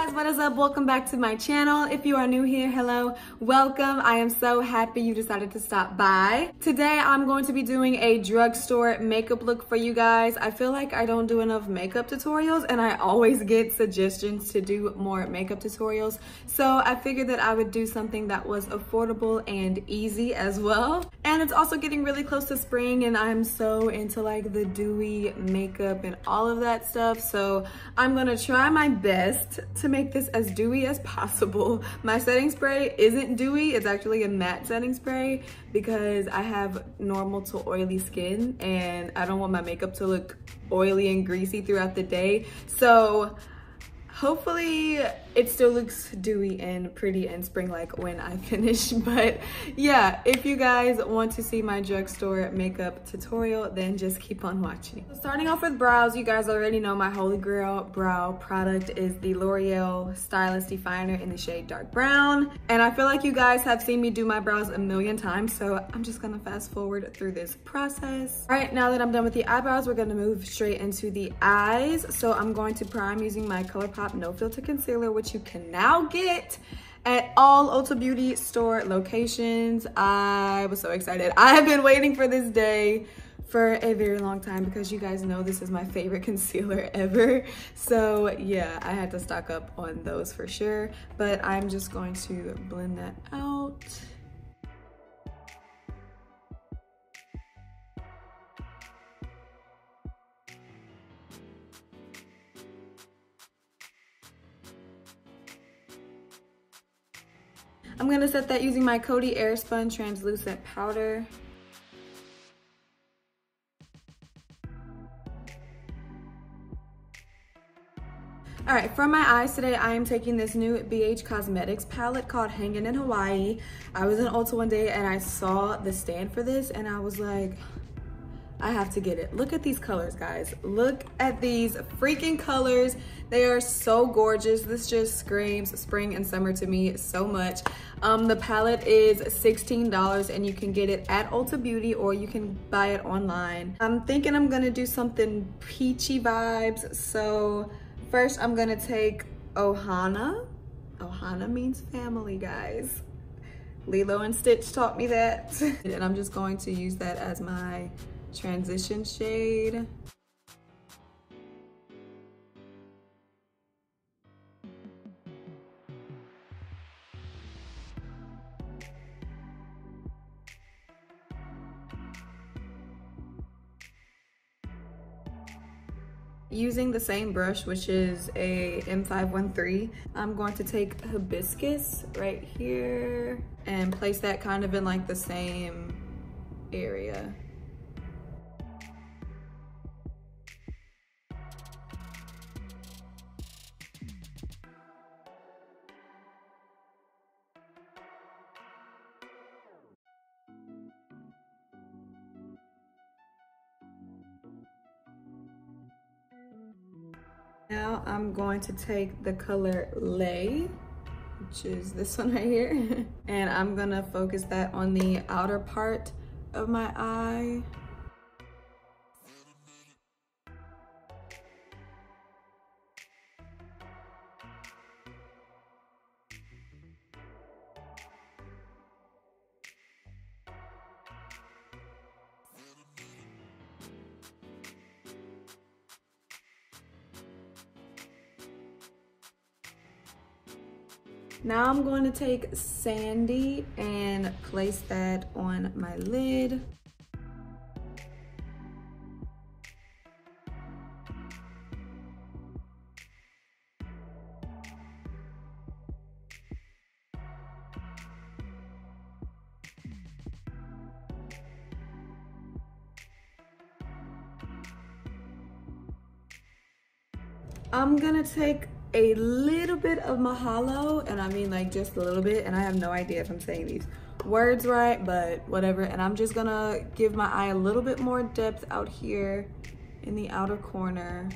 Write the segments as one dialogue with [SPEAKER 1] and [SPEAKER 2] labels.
[SPEAKER 1] guys, what is up? Welcome back to my channel. If you are new here, hello, welcome. I am so happy you decided to stop by. Today I'm going to be doing a drugstore makeup look for you guys. I feel like I don't do enough makeup tutorials and I always get suggestions to do more makeup tutorials. So I figured that I would do something that was affordable and easy as well. And it's also getting really close to spring and I'm so into like the dewy makeup and all of that stuff. So I'm gonna try my best to make this as dewy as possible. My setting spray isn't dewy, it's actually a matte setting spray because I have normal to oily skin and I don't want my makeup to look oily and greasy throughout the day. So hopefully it still looks dewy and pretty and spring-like when I finish. But yeah, if you guys want to see my drugstore makeup tutorial, then just keep on watching. So starting off with brows, you guys already know my holy grail brow product is the Loreal Stylist Definer in the shade dark brown. And I feel like you guys have seen me do my brows a million times, so I'm just gonna fast forward through this process. All right, now that I'm done with the eyebrows, we're gonna move straight into the eyes. So I'm going to prime using my Colourpop No Filter Concealer, which you can now get at all Ulta Beauty store locations. I was so excited. I have been waiting for this day for a very long time because you guys know this is my favorite concealer ever. So yeah, I had to stock up on those for sure, but I'm just going to blend that out. I'm gonna set that using my Coty Airspun translucent powder. All right, for my eyes today, I am taking this new Beige Cosmetics palette called Hangin in Hawaii. I was in Ulta one day and I saw the stand for this and I was like, I have to get it. Look at these colors, guys. Look at these freaking colors. They are so gorgeous. This just screams spring and summer to me so much. The palette is $16 and you can get it at Ulta Beauty or you can buy it online. I'm thinking I'm gonna do something peachy vibes. So first I'm gonna take Ohana. Ohana means family, guys. Lilo and Stitch taught me that. And I'm just going to use that as my transition shade. Using the same brush, which is a M513, I'm going to take Hibiscus right here and place that kind of in like the same area. Now I'm going to take the color Lay, which is this one right here, and I'm gonna focus that on the outer part of my eye. Now I'm going to take Sandy and place that on my lid. I'm gonna take a little bit of Mahalo, and I mean like just a little bit, and I have no idea if I'm saying these words right, but whatever. And I'm just gonna give my eye a little bit more depth out here in the outer corner.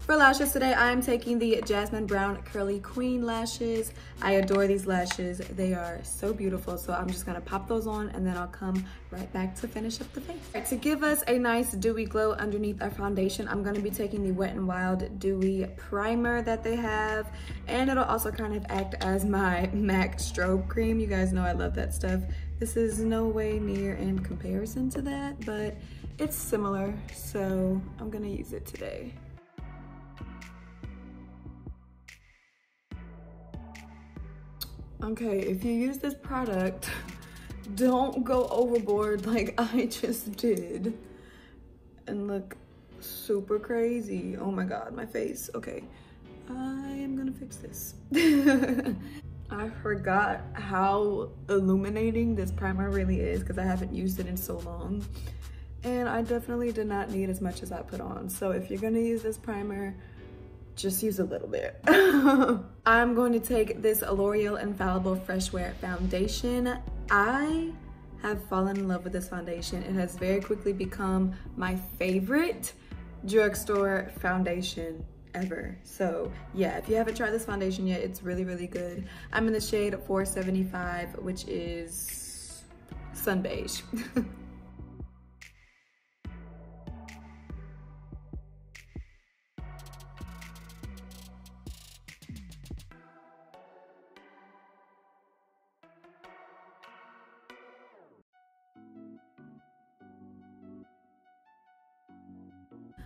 [SPEAKER 1] For lashes today, I'm taking the Jasmine Brown Curly Queen lashes. I adore these lashes. They are so beautiful. So I'm just gonna pop those on and then I'll come right back to finish up the face. Right, to give us a nice dewy glow underneath our foundation, I'm gonna be taking the Wet n Wild Dewy Primer that they have. And it'll also kind of act as my MAC strobe cream. You guys know I love that stuff. This is no way near in comparison to that, but it's similar. So I'm gonna use it today. Okay, if you use this product, don't go overboard like I just did and look super crazy. Oh my God, my face. Okay, I am gonna fix this. I forgot how illuminating this primer really is because I haven't used it in so long. And I definitely did not need as much as I put on. So if you're gonna use this primer, just use a little bit. I'm going to take this L'Oreal Infallible Freshwear foundation. I have fallen in love with this foundation. It has very quickly become my favorite drugstore foundation ever. So yeah, if you haven't tried this foundation yet, it's really, really good. I'm in the shade 475, which is Sun Beige.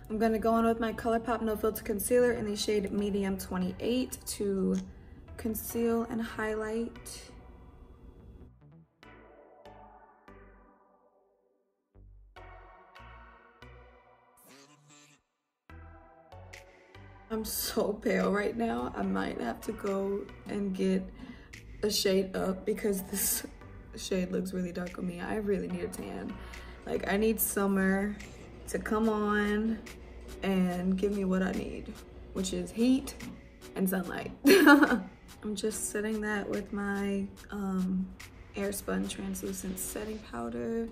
[SPEAKER 1] I'm gonna go on with my Colourpop No Filter Concealer in the shade Medium 28 to conceal and highlight. I'm so pale right now. I might have to go and get a shade up because this shade looks really dark on me. I really need a tan. Like, I need summer to come on and give me what I need, which is heat and sunlight. I'm just setting that with my Airspun translucent setting powder.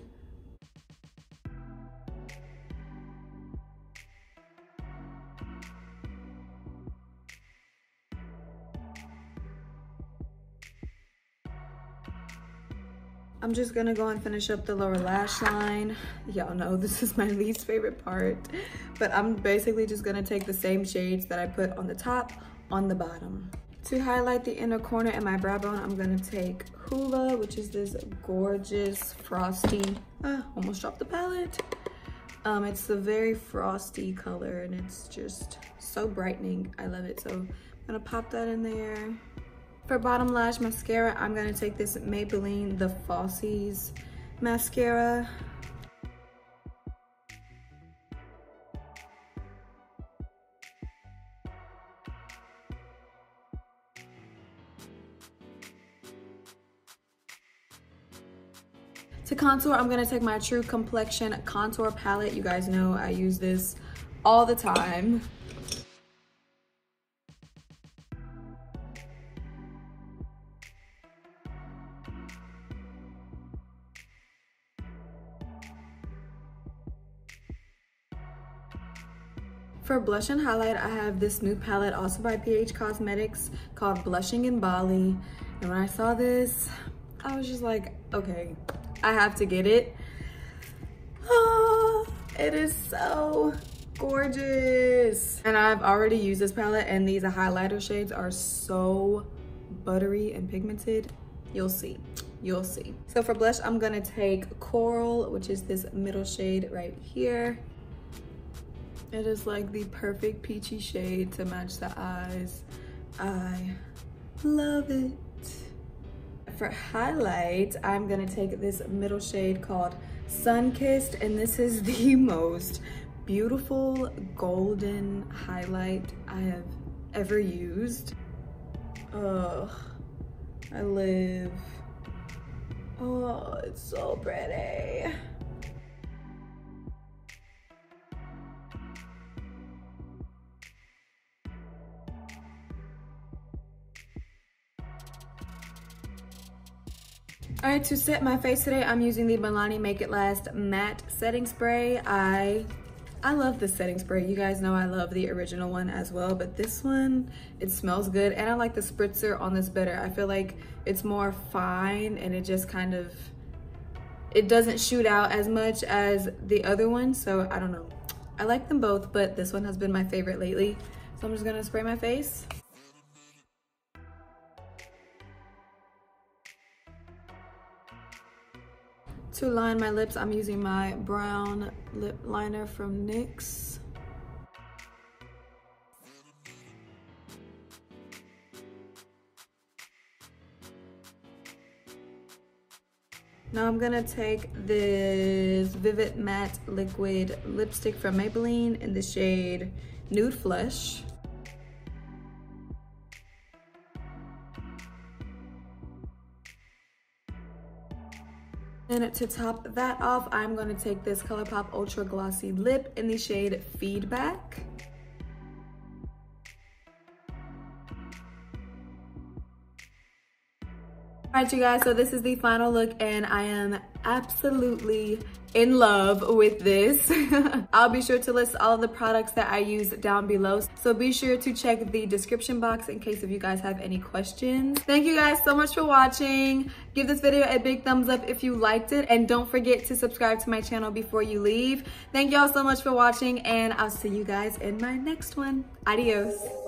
[SPEAKER 1] I'm just gonna go and finish up the lower lash line. Y'all know this is my least favorite part, but I'm basically just gonna take the same shades that I put on the top on the bottom. To highlight the inner corner and my brow bone, I'm gonna take Hoola, which is this gorgeous frosty, almost dropped the palette. It's a very frosty color and it's just so brightening. I love it. So I'm gonna pop that in there. For bottom lash mascara, I'm gonna take this Maybelline the Falsies mascara. To contour, I'm gonna take my True Complexion contour palette. You guys know I use this all the time. For blush and highlight, I have this new palette also by PH Cosmetics called Blushing in Bali. And when I saw this, I was just like, okay, I have to get it. Oh, it is so gorgeous. And I've already used this palette and these highlighter shades are so buttery and pigmented. You'll see, you'll see. So for blush, I'm gonna take Coral, which is this middle shade right here. It is like the perfect peachy shade to match the eyes. I love it. For highlight, I'm gonna take this middle shade called Sun-Kissed, and this is the most beautiful golden highlight I have ever used. Oh, I live. Oh, it's so pretty. All right, to set my face today, I'm using the Milani Make It Last Matte Setting Spray. I I love the setting spray. You guys know I love the original one as well, but this one, it smells good. And I like the spritzer on this better. I feel like it's more fine and it just kind of, it doesn't shoot out as much as the other one. So I don't know. I like them both, but this one has been my favorite lately. So I'm just gonna spray my face. To line my lips, I'm using my brown lip liner from NYX. Now I'm gonna take this Vivid Matte Liquid Lipstick from Maybelline in the shade Nude Flush. And to top that off, I'm gonna take this Colourpop Ultra Glossy Lip in the shade Feedback. All right, you guys, so this is the final look and I am absolutely in love with this. I'll be sure to list all of the products that I use down below. So be sure to check the description box in case if you guys have any questions. Thank you guys so much for watching. Give this video a big thumbs up if you liked it. And don't forget to subscribe to my channel before you leave. Thank y'all so much for watching and I'll see you guys in my next one. Adios.